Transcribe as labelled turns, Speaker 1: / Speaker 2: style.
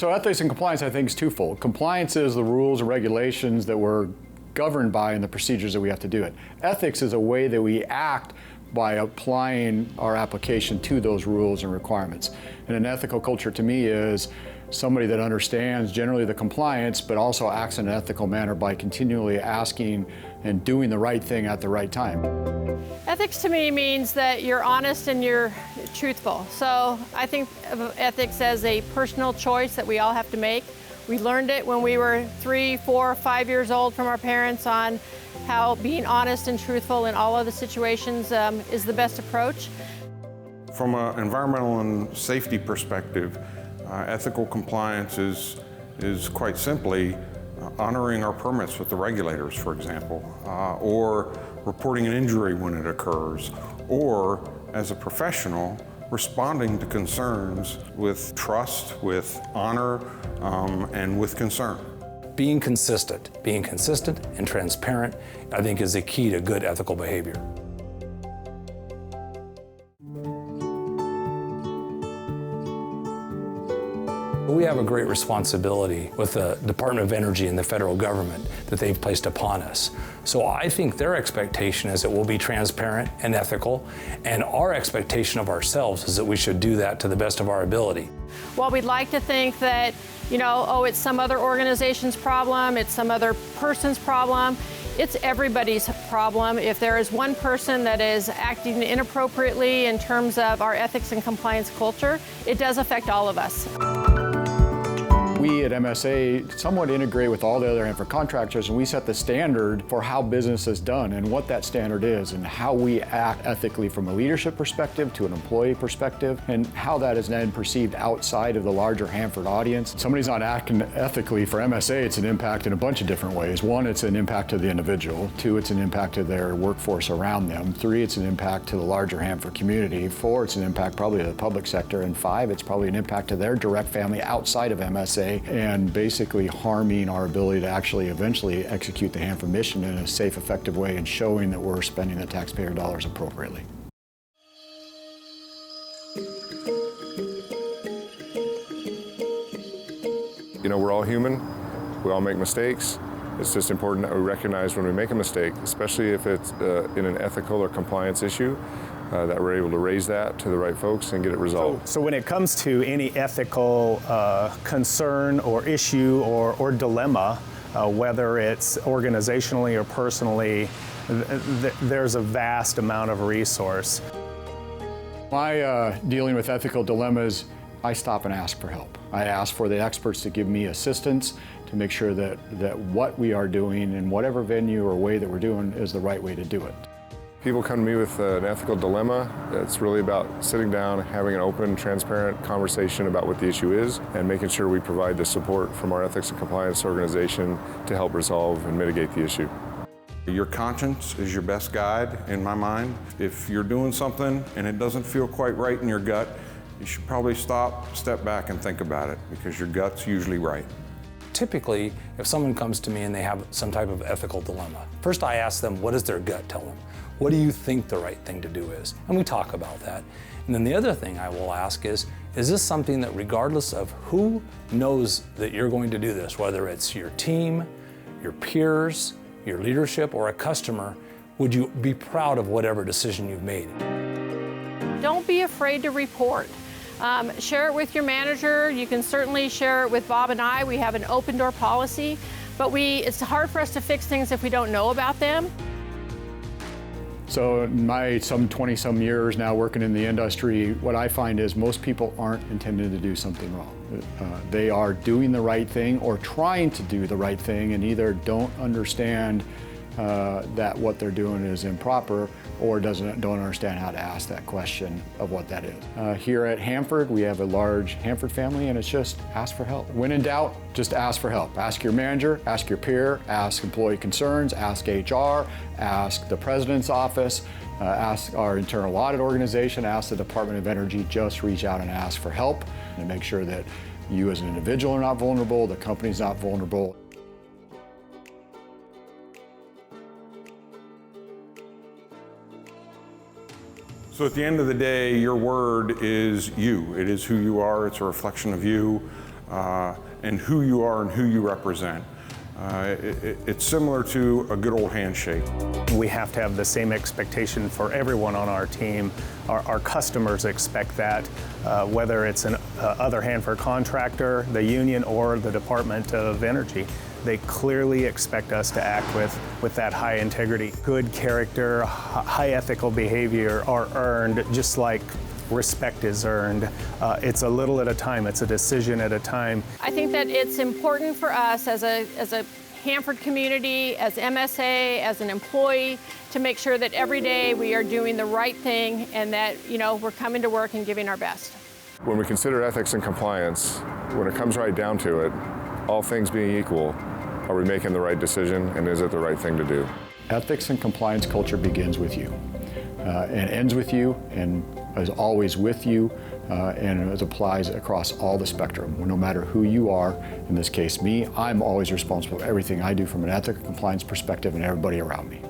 Speaker 1: So ethics and compliance, I think, is twofold. Compliance is the rules and regulations that we're governed by and the procedures that we have to do it. Ethics is a way that we act by applying our application to those rules and requirements. And an ethical culture to me is somebody that understands generally the compliance, but also acts in an ethical manner by continually asking and doing the right thing at the right time.
Speaker 2: Ethics to me means that you're honest and you're truthful. So I think of ethics as a personal choice that we all have to make. We learned it when we were 3, 4, 5 years old from our parents on how being honest and truthful in all of the situations is the best approach.
Speaker 3: From an environmental and safety perspective, ethical compliance is quite simply honoring our permits with the regulators, for example, or reporting an injury when it occurs, or as a professional, responding to concerns with trust, with honor, and with concern.
Speaker 4: Being consistent and transparent, I think, is the key to good ethical behavior. We have a great responsibility with the Department of Energy and the federal government that they've placed upon us. So I think their expectation is that we'll be transparent and ethical, and our expectation of ourselves is that we should do that to the best of our ability.
Speaker 2: While we'd like to think that, oh, it's some other organization's problem, it's some other person's problem, it's everybody's problem. If there is one person that is acting inappropriately in terms of our ethics and compliance culture, it does affect all of us.
Speaker 1: We at MSA somewhat integrate with all the other Hanford contractors, and we set the standard for how business is done and what that standard is and how we act ethically from a leadership perspective to an employee perspective, and how that is then perceived outside of the larger Hanford audience. Somebody's not acting ethically for MSA, it's an impact in a bunch of different ways. 1, it's an impact to the individual. 2, it's an impact to their workforce around them. 3, it's an impact to the larger Hanford community. 4, it's an impact probably to the public sector. And 5, it's probably an impact to their direct family outside of MSA, and basically harming our ability to actually eventually execute the Hanford mission in a safe, effective way and showing that we're spending the taxpayer dollars appropriately.
Speaker 5: We're all human, we all make mistakes. It's just important that we recognize when we make a mistake, especially if it's in an ethical or compliance issue, that we're able to raise that to the right folks and get it resolved.
Speaker 6: So when it comes to any ethical concern or issue or dilemma, whether it's organizationally or personally, there's a vast amount of resource.
Speaker 1: My dealing with ethical dilemmas, I stop and ask for help. I ask for the experts to give me assistance to make sure that what we are doing in whatever venue or way that we're doing is the right way to do it.
Speaker 5: People come to me with an ethical dilemma. It's really about sitting down, having an open, transparent conversation about what the issue is, and making sure we provide the support from our ethics and compliance organization to help resolve and mitigate the issue.
Speaker 3: Your conscience is your best guide, in my mind. If you're doing something and it doesn't feel quite right in your gut, you should probably stop, step back, and think about it, because your gut's usually right.
Speaker 4: Typically, if someone comes to me and they have some type of ethical dilemma, first I ask them, what does their gut tell them? What do you think the right thing to do is? And we talk about that. And then the other thing I will ask is this something that regardless of who knows that you're going to do this, whether it's your team, your peers, your leadership, or a customer, would you be proud of whatever decision you've made?
Speaker 2: Don't be afraid to report. Share it with your manager. You can certainly share it with Bob and I. We have an open door policy, but it's hard for us to fix things if we don't know about them.
Speaker 1: So in my some 20-some years now working in the industry, what I find is most people aren't intending to do something wrong. They are doing the right thing or trying to do the right thing and either don't understand that what they're doing is improper or don't understand how to ask that question of what that is. Here at Hanford, we have a large Hanford family, and it's just ask for help. When in doubt, just ask for help. Ask your manager, ask your peer, ask employee concerns, ask HR, ask the president's office, ask our internal audit organization, ask the Department of Energy. Just reach out and ask for help and make sure that you as an individual are not vulnerable, the company's not vulnerable.
Speaker 3: So at the end of the day, your word is you. It is who you are. It's a reflection of you. and who you are and who you represent. It's similar to a good old handshake.
Speaker 6: We have to have the same expectation for everyone on our team. Our customers expect that, whether it's an other Hanford contractor, the union, or the Department of Energy. They clearly expect us to act with that high integrity. Good character, high ethical behavior are earned just like respect is earned. It's a little at a time, it's a decision at a time.
Speaker 2: I think that it's important for us as a Hanford community, as MSA, as an employee, to make sure that every day we are doing the right thing and that, we're coming to work and giving our best.
Speaker 5: When we consider ethics and compliance, when it comes right down to it, all things being equal, are we making the right decision and is it the right thing to do?
Speaker 1: Ethics and compliance culture begins with you and ends with you and is always with you and it applies across all the spectrum. No matter who you are, in this case me, I'm always responsible for everything I do from an ethics and compliance perspective and everybody around me.